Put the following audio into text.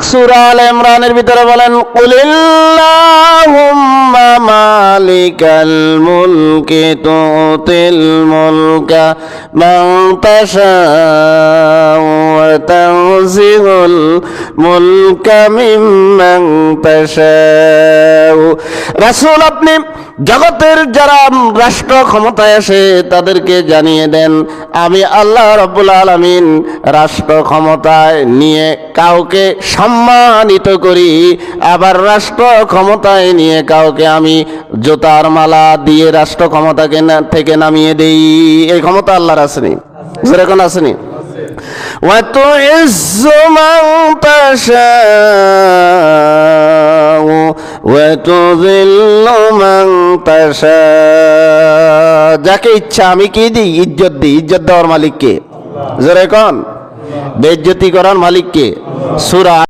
সূরা আলে ইমরানের ভিতরে বলেন, কুলিল্লাহুম্মা মালিকাল মুলকি তুতিল মুলকা মান তাশাউ ওয়া তানজিউল মুলকা মিম্মান তাশাউ। রাসূল, আপনি জগতের যারা রাষ্ট্র ক্ষমতায় আসে তাদেরকে জানিয়ে দেন, আমি আল্লাহ রাব্বুল আলামিন রাষ্ট্র ক্ষমতায় নিয়ে কাউকে সম্মানিত করি, আবার রাষ্ট্র ক্ষমতায় নিয়ে কাউকে আমি জুতার মালা দিয়ে রাষ্ট্র ক্ষমতাকে থেকে নামিয়ে দেই। এই ক্ষমতা আল্লাহর আসেনি, যেরকম আসেনি। وَتُعِزُّ مَن تَشَاءُ وَتُذِلُّ مَن تَشَاءُ। যাকে ইচ্ছা আমি কি দিই? ইজ্জত দিই। ইজ্জত দেওয়ার মালিক কে? যেরকম বেইজ্জতি করার মালিক কে? সূরা